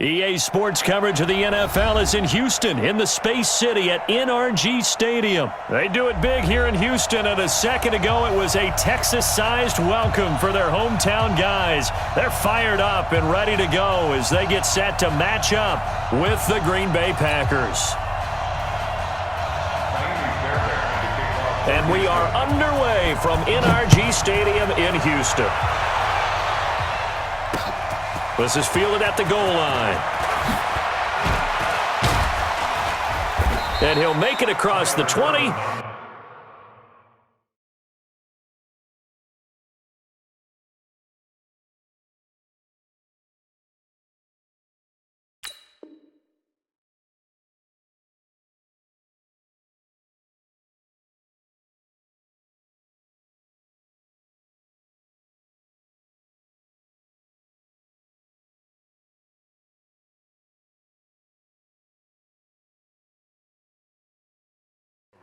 EA Sports coverage of the NFL is in Houston, in the Space City at NRG Stadium. They do it big here in Houston, and a second ago it was a Texas-sized welcome for their hometown guys. They're fired up and ready to go as they get set to match up with the Green Bay Packers. And we are underway from NRG Stadium in Houston. This is fielded at the goal line. And he'll make it across the 20.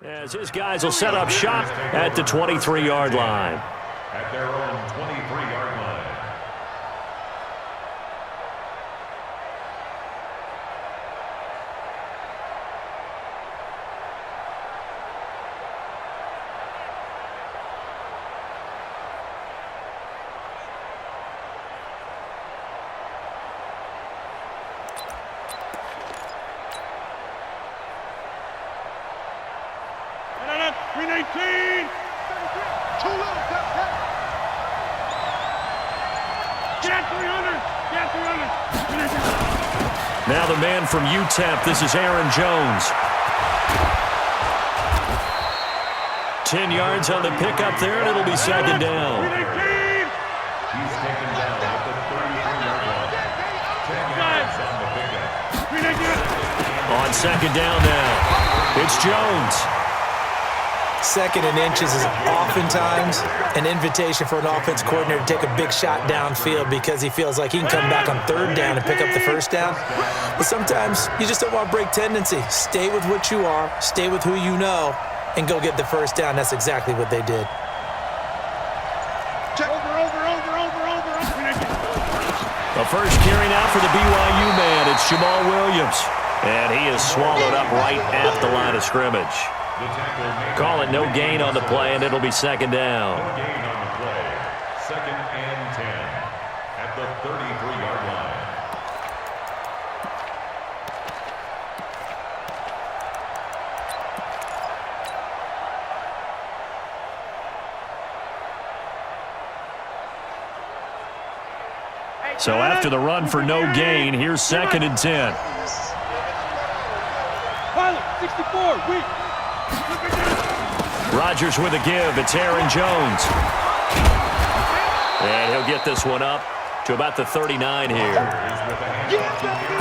As his guys will set up shop at the 23-yard line. At their own 23-yard line. Now the man from UTEP, this is Aaron Jones. 10 yards on the pickup there, and it'll be second down. He's taken down at the 33-yard line. 10 yards on the pickup. On second down now, it's Jones. Second and inches is oftentimes an invitation for an offense coordinator to take a big shot downfield because he feels like he can come back on third down and pick up the first down. But sometimes you just don't want to break tendency. Stay with what you are, stay with who you know, and go get the first down. That's exactly what they did. The first carry now for the BYU man. It's Jamal Williams. And he is swallowed up right at the line of scrimmage. Call it no gain on the play, and it'll be second down. No gain on the play. Second and 10 at the 33-yard line. So after the run for no gain, here's second and 10. Pilot, 64, weak. Rodgers with a give. It's Aaron Jones. And he'll get this one up to about the 39 here. All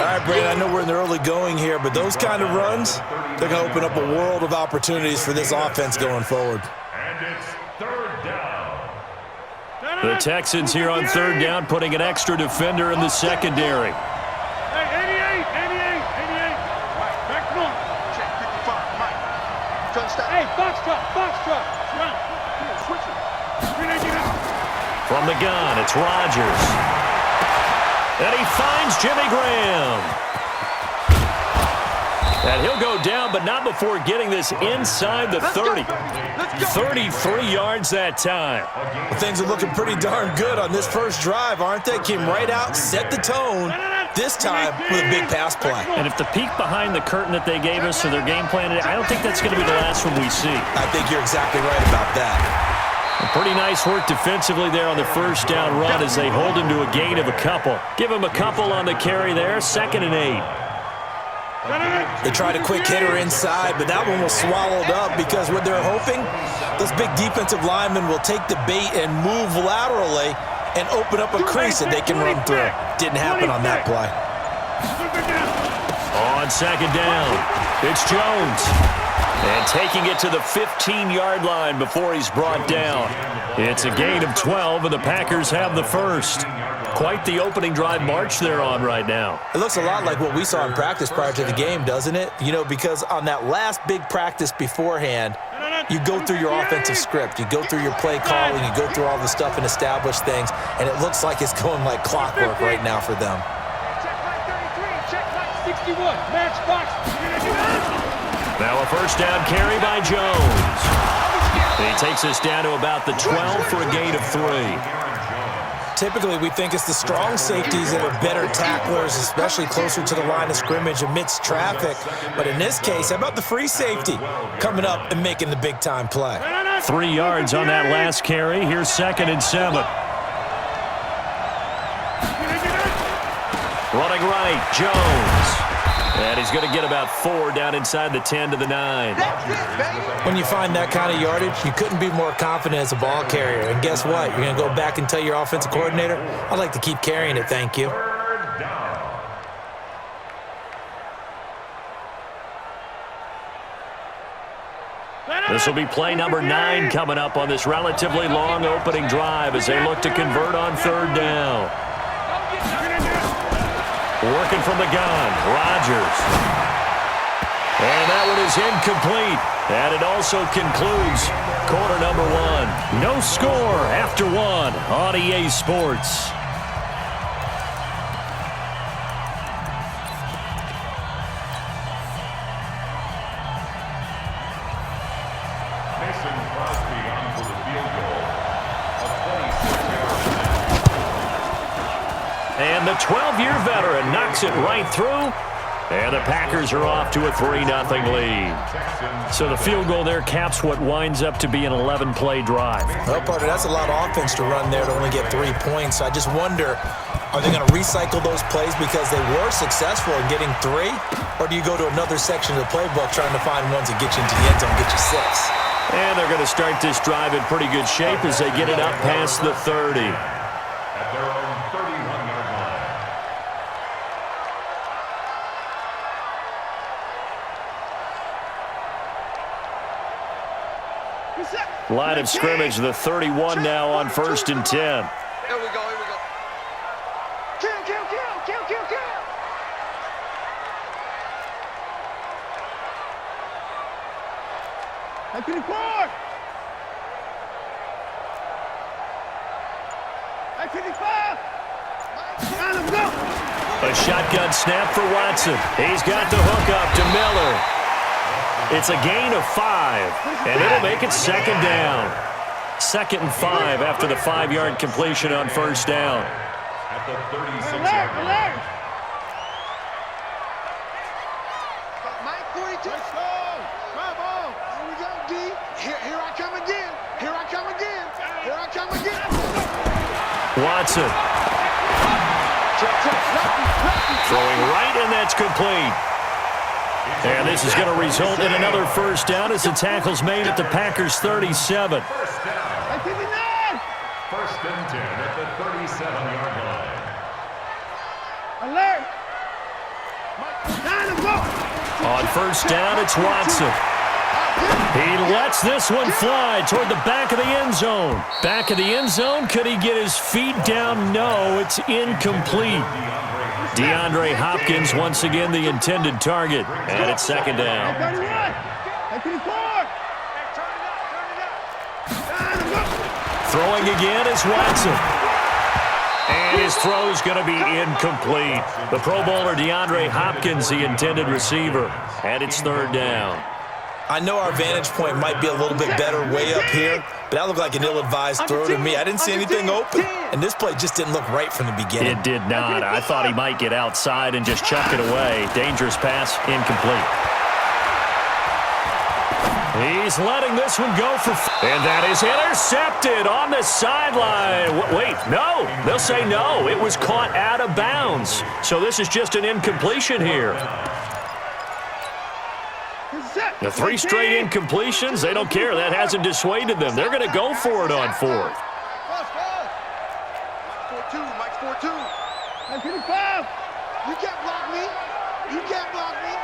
right, Brandon, I know we're in the early going here, but those kind of runs, they're going to open up a world of opportunities for this offense going forward. And it's third down. The Texans here on third down, putting an extra defender in the secondary. Hey, 88. Back to north. Check 55, Mike. Touchdown. Hey, box truck. Run. Switch it. From the gun, it's Rodgers. And he finds Jimmy Graham. And he'll go down, but not before getting this inside the 30. 33 yards that time. Well, things are looking pretty darn good on this first drive, aren't they? Came right out, set the tone, this time with a big pass play. And if the peek behind the curtain that they gave us for their game plan, I don't think that's going to be the last one we see. I think you're exactly right about that. Pretty nice work defensively there on the first down run as they hold him to a gain of a couple. Give him a couple on the carry there, second and 8. They tried a quick hitter inside, but that one was swallowed up because what they're hoping, those big defensive linemen will take the bait and move laterally and open up a crease that they can run through. Didn't happen on that play. On second down, it's Jones. And taking it to the 15-yard line before he's brought down. It's a gain of 12, and the Packers have the first. Quite the opening drive march they're on right now. It looks a lot like what we saw in practice prior to the game, doesn't it? You know, because on that last big practice beforehand, you go through your offensive script, you go through your play calling, you go through all the stuff and establish things, and it looks like it's going like clockwork right now for them. 61, match box. Now a first down carry by Jones. He takes us down to about the 12 for a gain of 3. Typically, we think it's the strong safeties that are better tacklers, especially closer to the line of scrimmage amidst traffic. But in this case, how about the free safety coming up and making the big-time play? 3 yards on that last carry. Here's 2nd and 7. Running right, Jones. And he's going to get about 4 down inside the 10 to the 9. When you find that kind of yardage, you couldn't be more confident as a ball carrier. And guess what? You're going to go back and tell your offensive coordinator, I'd like to keep carrying it, thank you. This will be play number 9 coming up on this relatively long opening drive as they look to convert on 3rd down. Working from the gun, Rodgers. And that one is incomplete. And it also concludes quarter number 1. No score after 1 on EA Sports. And the 12-year veteran knocks it right through. And the Packers are off to a 3-0 lead. So the field goal there caps what winds up to be an 11-play drive. Well, partner, that's a lot of offense to run there to only get 3 points. I just wonder, are they going to recycle those plays because they were successful in getting 3? Or do you go to another section of the playbook trying to find ones that get you into the end zone and get you 6? And they're going to start this drive in pretty good shape as they get it up past the 30. At their own 31-yard line. Line of scrimmage, the 31 now on 1st and 10. Here we go, here we go. Kill, kill, kill, kill, kill, kill. Hey, 54. Hey, 55. Come on, let's go. A shotgun snap for Watson. He's got the hook up to Miller. It's a gain of 5, and it'll make it 2nd down. 2nd and 5 after the 5-yard completion on 1st down. At the 36-yard line. Mike 42. Let's go. Come on. Here we go, D. Here I come again. Here I come again. Here I come again. Watson throwing right, and that's complete. And this is going to result in another 1st down as the tackle's made at the Packers' 37. First down. 1st and 10 at the 37-yard line. Alert. 9 go. On 1st down, it's Watson. He lets this one fly toward the back of the end zone. Back of the end zone, could he get his feet down? No, it's incomplete. DeAndre Hopkins, once again, the intended target. And it's 2nd down. 31. Hey, 54. Throwing again is Watson. And his throw's going to be incomplete. The Pro Bowler DeAndre Hopkins, the intended receiver. And it's 3rd down. I know our vantage point might be a little bit better way up here, but that looked like an ill-advised throw to me. I didn't see anything open, and this play just didn't look right from the beginning. It did not. I thought he might get outside and just chuck it away. Dangerous pass, incomplete. He's letting this one go for... And that is intercepted on the sideline. Wait, no. They'll say no. It was caught out of bounds. So this is just an incompletion here. The 3 straight incompletions, they don't care. That hasn't dissuaded them. They're going to go for it on 4th. Mike's 4-2. Hey, 55. You can't block me. You can't block me.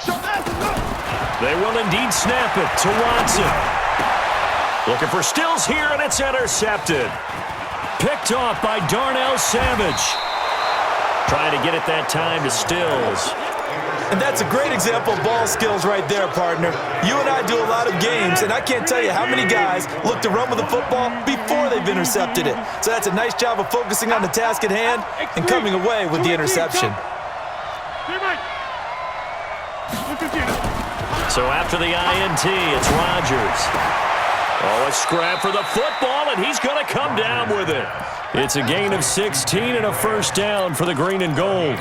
Show that. They will indeed snap it to Watson. Looking for Stills here, and it's intercepted. Picked off by Darnell Savage. Trying to get it that time to Stills. And that's a great example of ball skills right there, partner. You and I do a lot of games, and I can't tell you how many guys look to run with the football before they've intercepted it. So that's a nice job of focusing on the task at hand and coming away with the interception. Here, Mike. So after the INT, it's Rodgers. Oh, a scrap for the football, and he's going to come down with it. It's a gain of 16 and a first down for the green and gold.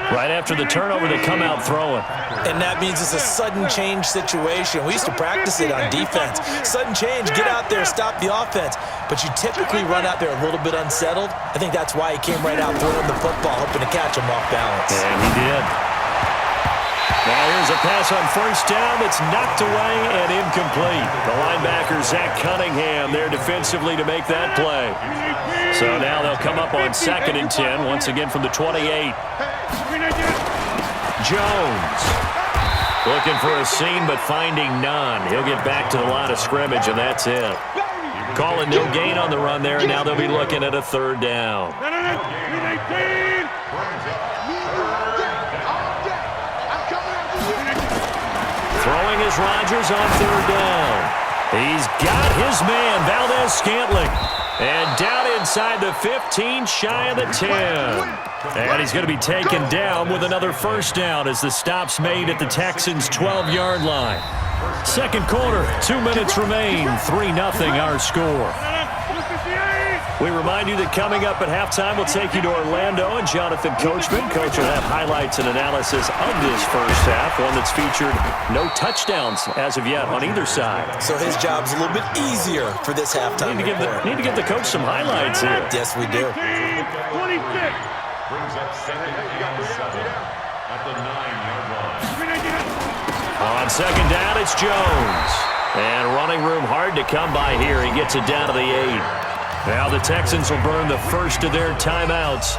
Right after the turnover, they come out throwing. And that means it's a sudden change situation. We used to practice it on defense. Sudden change, get out there, stop the offense. But you typically run out there a little bit unsettled. I think that's why he came right out throwing the football, hoping to catch him off balance. And he did. Now here's a pass on first down that's knocked away and incomplete. The linebacker, Zach Cunningham, there defensively to make that play. So now they'll come up on 2nd and 10, once again from the 28. Jones looking for a seam but finding none. He'll get back to the line of scrimmage, and that's it. Calling no gain on the run there, and now they'll be looking at a 3rd down. Throwing is Rodgers on 3rd down. He's got his man, Valdez-Scantling. And down inside the 15, shy of the 10. And he's going to be taken down with another first down as the stop's made at the Texans' 12-yard line. Second quarter, 2 minutes remain, 3-0 our score. We remind you that coming up at halftime, we'll take you to Orlando and Jonathan Coachman. Coach will have highlights and analysis of this first half, one that's featured no touchdowns as of yet on either side. So his job's a little bit easier for this halftime. Need to give the coach some highlights here. Yes, we do. 26. Brings up 2nd and 7 at the 9-yard line. On 2nd down, it's Jones. And running room hard to come by here. He gets it down to the 8. Now the Texans will burn the first of their timeouts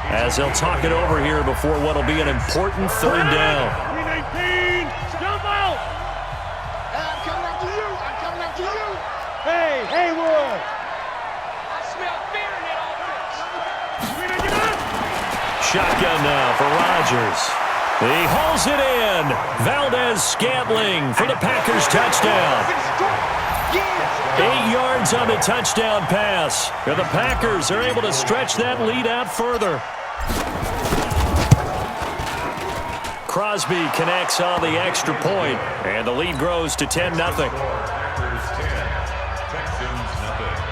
as they'll talk it over here before what will be an important 3rd down. 319, jump out! I'm coming after you. I'm coming after you. Hey, Haywood! I smell fear in that offense. Shotgun now for Rodgers. He hauls it in. Valdez-Scantling for the Packers touchdown. 8 yards on the touchdown pass. And the Packers are able to stretch that lead out further. Crosby connects on the extra point, and the lead grows to 10-0. Packers 10, Texans nothing.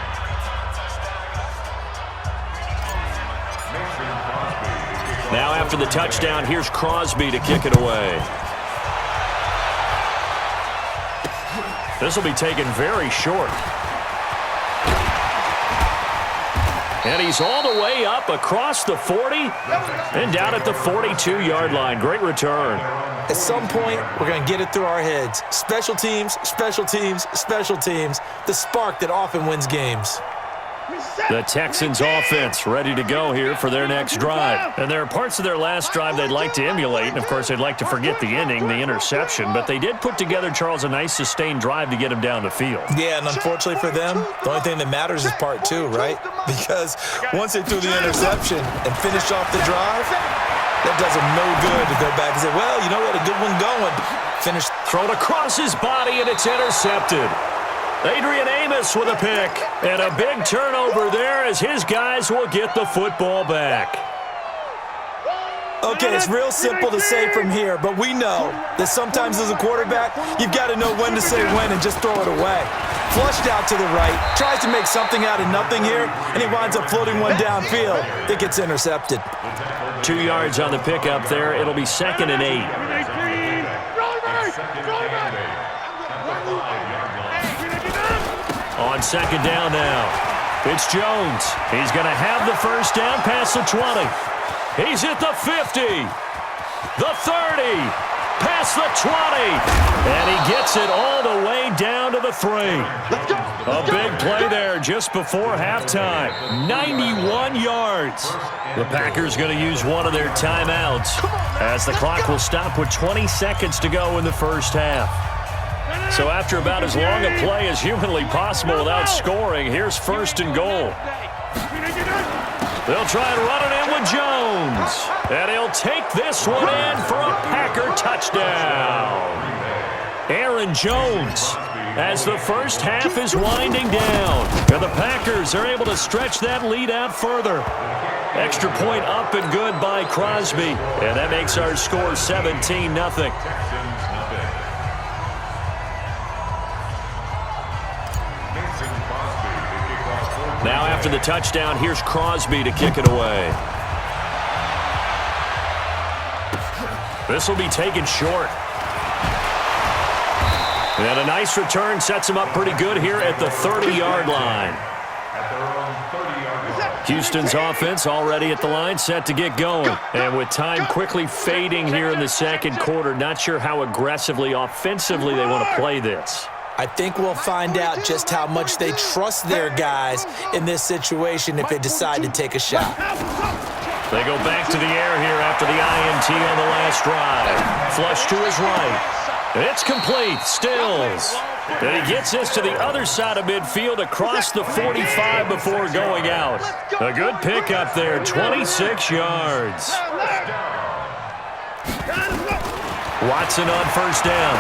Now after the touchdown, here's Crosby to kick it away. This will be taken very short. And he's all the way up across the 40 and down at the 42-yard line. Great return. At some point, we're going to get it through our heads. Special teams, special teams, special teams. The spark that often wins games. The Texans offense ready to go here for their next drive. And there are parts of their last drive they'd like to emulate. And, of course, they'd like to forget the inning, the interception. But they did put together, Charles, a nice sustained drive to get him down the field. Yeah, and unfortunately for them, the only thing that matters is part 2, right? Because once they threw the interception and finished off the drive, that does them no good to go back and say, well, you know what, a good one going. Finish. Thrown across his body, and it's intercepted. Adrian Amos with a pick, and a big turnover there as his guys will get the football back. Okay, it's real simple to say from here, but we know that sometimes as a quarterback, you've got to know when to say when and just throw it away. Flushed out to the right, tries to make something out of nothing here, and he winds up floating one downfield that gets intercepted. 2 yards on the pickup there. It'll be 2nd and 8. On 2nd down now, it's Jones. He's going to have the first down past the 20. He's at the 50, the 30, past the 20, and he gets it all the way down to the 3. A big play there just before halftime, 91 yards. The Packers going to use one of their timeouts as the clock will stop with 20 seconds to go in the first half. So after about as long a play as humanly possible without scoring, here's 1st and goal. They'll try and run it in with Jones. And he'll take this one in for a Packer touchdown. Aaron Jones, as the first half is winding down. And the Packers are able to stretch that lead out further. Extra point up and good by Crosby. And that makes our score 17-0. Now after the touchdown, here's Crosby to kick it away. This will be taken short. And a nice return sets him up pretty good here at the 30-yard line. Houston's offense already at the line, set to get going. And with time quickly fading here in the second quarter, not sure how aggressively, offensively they want to play this. I think we'll find out just how much they trust their guys in this situation if they decide to take a shot. They go back to the air here after the INT on the last drive. Flush to his right. It's complete. Stills. And he gets this to the other side of midfield across the 45 before going out. A good pickup there, 26 yards. Watson on first down.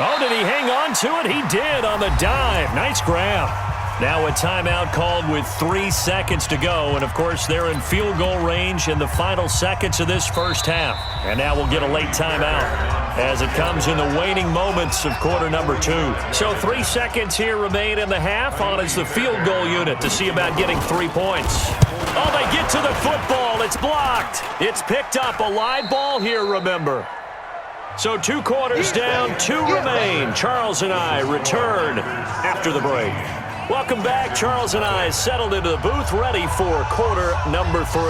Oh, did he hang on to it? He did on the dive. Nice grab. Now a timeout called with 3 seconds to go. And, of course, they're in field goal range in the final seconds of this first half. And now we'll get a late timeout as it comes in the waning moments of quarter number 2. So 3 seconds here remain in the half. On is the field goal unit to see about getting 3 points. Oh, they get to the football. It's blocked. It's picked up. A live ball here, remember. So 2 quarters down, 2 remain. Charles and I return after the break. Welcome back. Charles and I settled into the booth, ready for quarter number 3.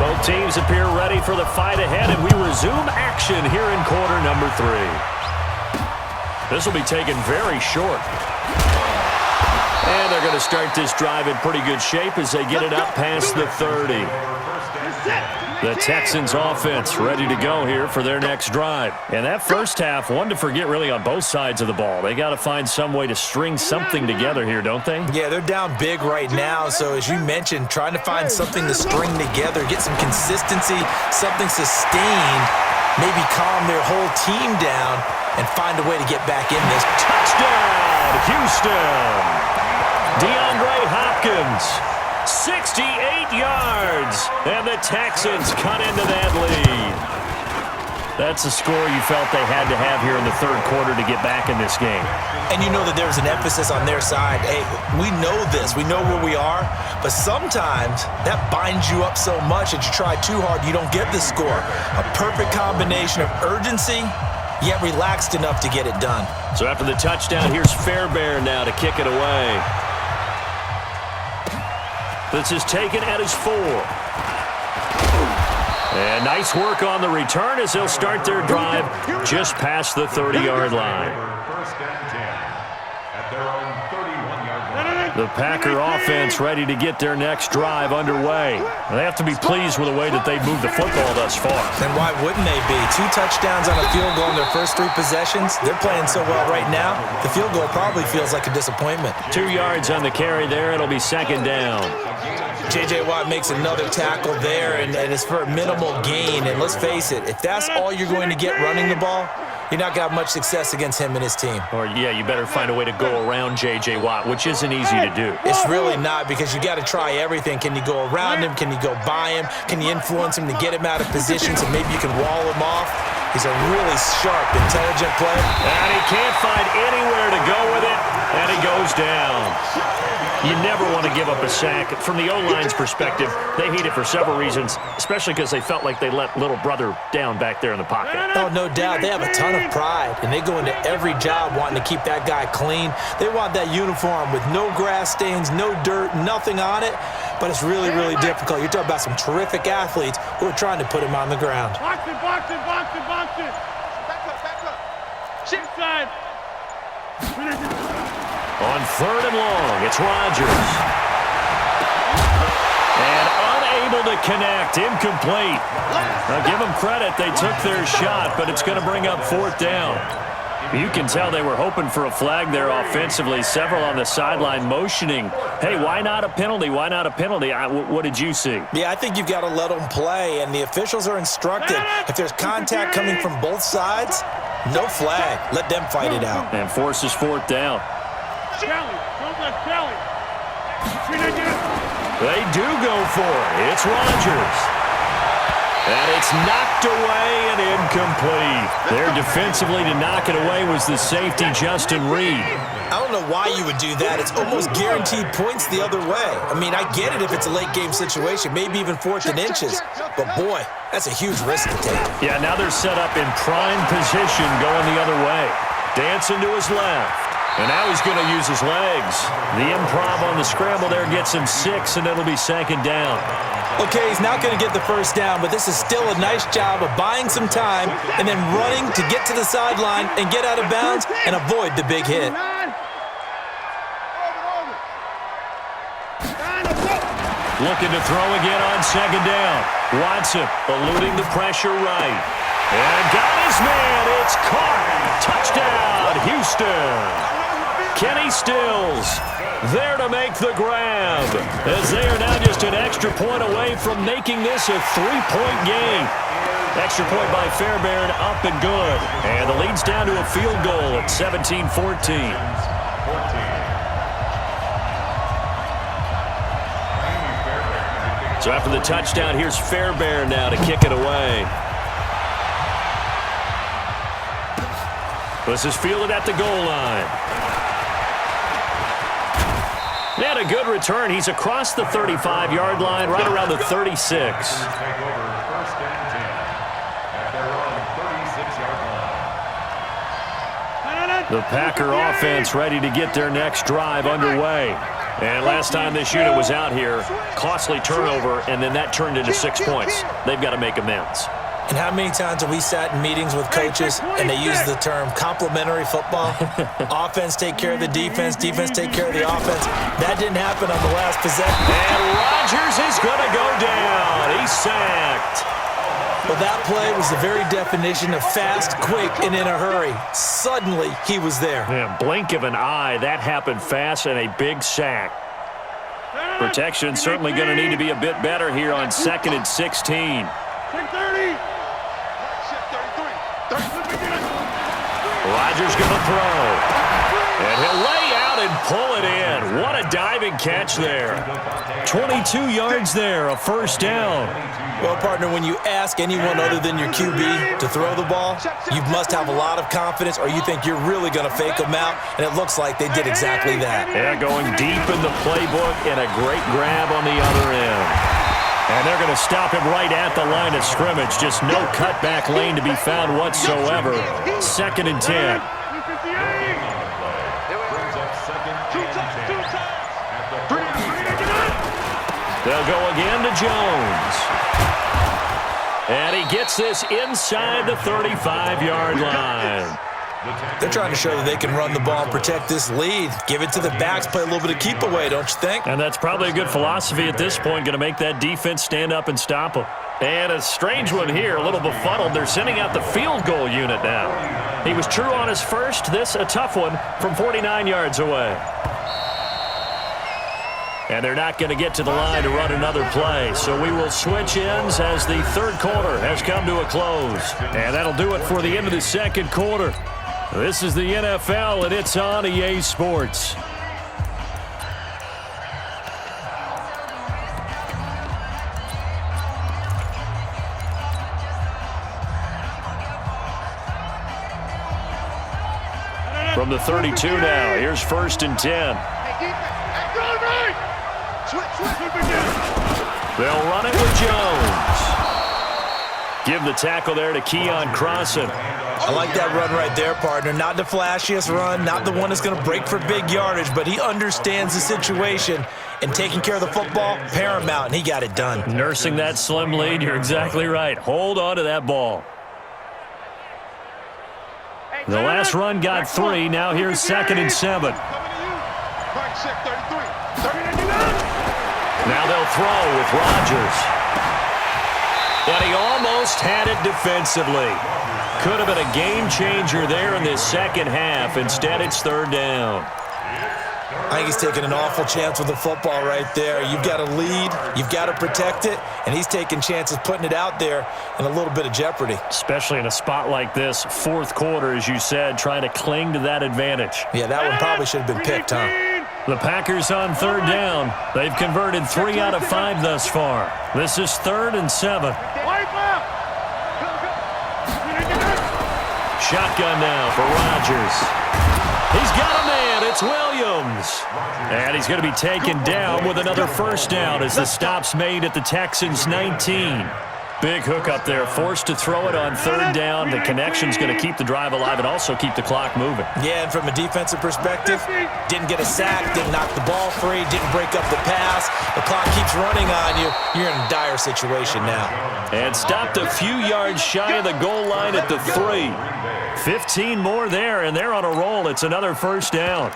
Both teams appear ready for the fight ahead, and we resume action here in quarter number 3. This will be taken very short. And they're going to start this drive in pretty good shape as they get it up past the 30. The Texans offense ready to go here for their next drive. And that first half, one to forget really on both sides of the ball. They got to find some way to string something together here, don't they? Yeah, they're down big right now. So as you mentioned, trying to find something to string together, get some consistency, something sustained, maybe calm their whole team down and find a way to get back in this. Touchdown, Houston! DeAndre Hopkins, 68 yards, and the Texans cut into that lead. That's a score you felt they had to have here in the third quarter to get back in this game. And you know that there's an emphasis on their side. Hey, we know this. We know where we are. But sometimes that binds you up so much that you try too hard, you don't get the score. A perfect combination of urgency, yet relaxed enough to get it done. So after the touchdown, here's Fairbairn now to kick it away. This is taken at his 4. And nice work on the return as they'll start their drive just past the 30-yard line. First and 10 at their own 31-yard line. The Packer offense ready to get their next drive underway. They have to be pleased with the way that they've moved the football thus far. And why wouldn't they be? 2 touchdowns on a field goal in their first 3 possessions. They're playing so well right now, the field goal probably feels like a disappointment. 2 yards on the carry there. It'll be second down. J.J. Watt makes another tackle there, and it's for a minimal gain. And let's face it, if that's all you're going to get running the ball, you're not going to have much success against him and his team. Or, yeah, you better find a way to go around J.J. Watt, which isn't easy to do. It's really not, because you got to try everything. Can you go around him? Can you go by him? Can you influence him to get him out of position so maybe you can wall him off? He's a really sharp, intelligent player. And he can't find anywhere to go with it, and he goes down. You never want to give up a sack. From the O-line's perspective, they hate it for several reasons, especially because they felt like they let little brother down back there in the pocket. Oh, no doubt. They have a ton of pride, and they go into every job wanting to keep that guy clean. They want that uniform with no grass stains, no dirt, nothing on it, but it's really, really difficult. You're talking about some terrific athletes who are trying to put him on the ground. Box it, box it, box it, box it. Back up. Shit side. On third and long, it's Rodgers. And unable to connect, incomplete. Now give them credit, they took their shot, but it's going to bring up fourth down. You can tell they were hoping for a flag there offensively. Several on the sideline motioning, hey, why not a penalty? Why not a penalty? What did you see? Yeah, I think you've got to let them play, and the officials are instructed. If there's contact coming from both sides, No flag. Let them fight it out. And forces fourth down. They do go for it. It's Rodgers. And it's knocked away and incomplete. There defensively to knock it away was the safety, Justin Reed. I don't know why you would do that. It's almost guaranteed points the other way. I mean, I get it if it's a late-game situation, maybe even 4th and inches. But, boy, that's a huge risk to take. Yeah, now they're set up in prime position going the other way. Dancing to his left. And now he's going to use his legs. The improv on the scramble there gets him 6, and it'll be 2nd down. Okay, he's not going to get the first down, but this is still a nice job of buying some time and then running to get to the sideline and get out of bounds and avoid the big hit. Looking to throw again on 2nd down. Watson eluding the pressure right. And got his man. It's caught. Touchdown, Houston. Kenny Stills there to make the grab, as they are now just an extra point away from making this a 3-point game. Extra point by Fairbairn, up and good. And the lead's down to a field goal at 17-14. So after the touchdown, here's Fairbairn now to kick it away. This is fielded at the goal line. And a good return. He's across the 35-yard line, right around the 36. Take over 1st and 10 at their own 36-yard line. The Packer offense ready to get their next drive underway. And last time this unit was out here, costly turnover, and then that turned into 6 points. They've got to make amends. And how many times have we sat in meetings with coaches and they use the term complementary football? Offense take care of the defense, defense take care of the offense. That didn't happen on the last possession. And Rodgers is going to go down. He's sacked. Well, that play was the very definition of fast, quick, and in a hurry. Suddenly, he was there. Yeah, blink of an eye, that happened fast, and a big sack. Protection certainly going to need to be a bit better here on 2nd and 16. Rodgers going to throw. And he'll lay out and pull it in. What a diving catch there. 22 yards there, a 1st down. Well, partner, when you ask anyone other than your QB to throw the ball, you must have a lot of confidence or you think you're really going to fake them out, and it looks like they did exactly that. Yeah, going deep in the playbook and a great grab on the other end. And they're going to stop him right at the line of scrimmage. Just no cutback lane to be found whatsoever. 2nd and 10. They'll go again to Jones. And he gets this inside the 35-yard line. They're trying to show that they can run the ball and protect this lead. Give it to the backs, play a little bit of keep away, don't you think? And that's probably a good philosophy at this point, going to make that defense stand up and stop them. And a strange one here, a little befuddled. They're sending out the field goal unit now. He was true on his first, this a tough one from 49 yards away. And they're not going to get to the line to run another play. So we will switch ends as the 3rd quarter has come to a close. And that'll do it for the end of the 2nd quarter. This is the NFL, and it's on EA Sports. From the 32 now, here's 1st and 10. They'll run it with Jones. Give the tackle there to Keon Crossan. I like that run right there, partner. Not the flashiest run, not the one that's going to break for big yardage, but he understands the situation, and taking care of the football, paramount, and he got it done. Nursing that slim lead, you're exactly right. Hold on to that ball. The last run got 3. Now here's 2nd and 7. Now they'll throw with Rodgers. And he almost had it defensively. Could have been a game changer there in this 2nd half. Instead, it's 3rd down. I think he's taking an awful chance with the football right there. You've got to lead, you've got to protect it, and he's taking chances putting it out there in a little bit of jeopardy. Especially in a spot like this, fourth quarter, as you said, trying to cling to that advantage. Yeah, that one probably should have been picked, huh? The Packers on third down. They've converted 3 out of 5 thus far. This is 3rd and 7. Shotgun now for Rodgers. He's got a man. It's Williams. And he's going to be taken down with another first down as the stop's made at the Texans' 19. Big hook up there, forced to throw it on third down. The connection's going to keep the drive alive and also keep the clock moving. Yeah, and from a defensive perspective, didn't get a sack, didn't knock the ball free, didn't break up the pass. The clock keeps running on you. You're in a dire situation now. And stopped a few yards shy of the goal line at the 3. 15 more there, and they're on a roll. It's another first down.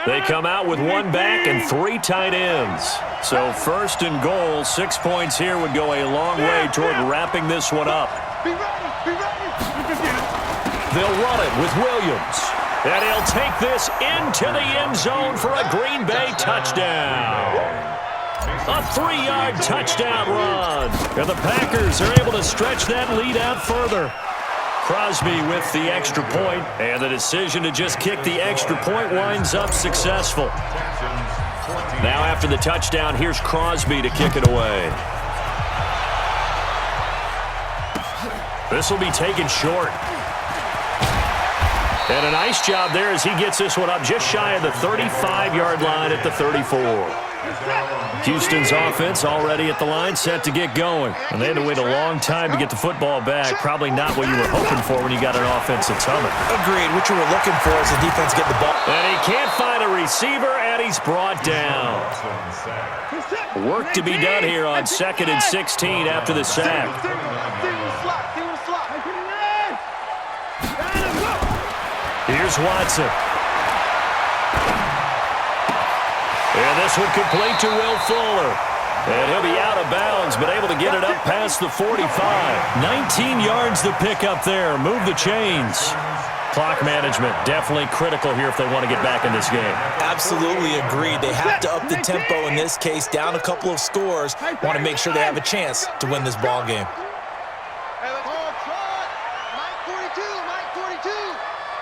They come out with 1 back and 3 tight ends. So 1st and goal, 6 points here would go a long way toward wrapping this one up. They'll run it with Williams. And he'll take this into the end zone for a Green Bay touchdown. A 3-yard touchdown run. And the Packers are able to stretch that lead out further. Crosby with the extra point, and the decision to just kick the extra point winds up successful. Now after the touchdown, here's Crosby to kick it away. This will be taken short. And a nice job there as he gets this one up just shy of the 35-yard line at the 34. Houston's offense already at the line, set to get going. And they had to wait a long time to get the football back. Probably not what you were hoping for when you got an offense that's humming. Agreed. What you were looking for is the defense get the ball. And he can't find a receiver, and he's brought down. Work to be done here on 2nd and 16 after the sack. Here's Watson. And this one complete to Will Fuller. And he'll be out of bounds, but able to get it up past the 45. 19 yards to pick up there. Move the chains. Clock management definitely critical here if they want to get back in this game. Absolutely agreed. They have to up the tempo in this case, down a couple of scores. Want to make sure they have a chance to win this ball game.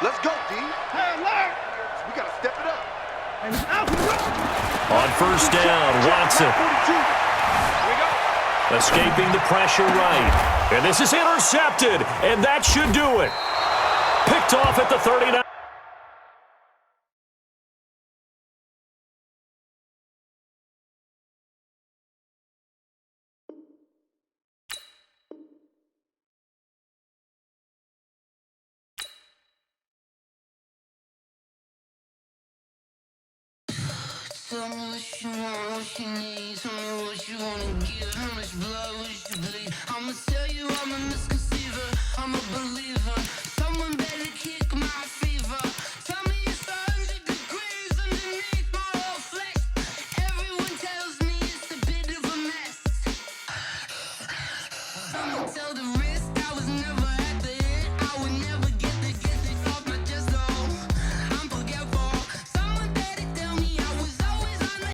Let's go, D. We got to step it up. On first down, Watson. Escaping the pressure right. And this is intercepted, and that should do it. Picked off at the 39. Tell me what you want, what you need. Tell me what you wanna give. How much blood would you bleed? I'ma tell you I'm a misconception.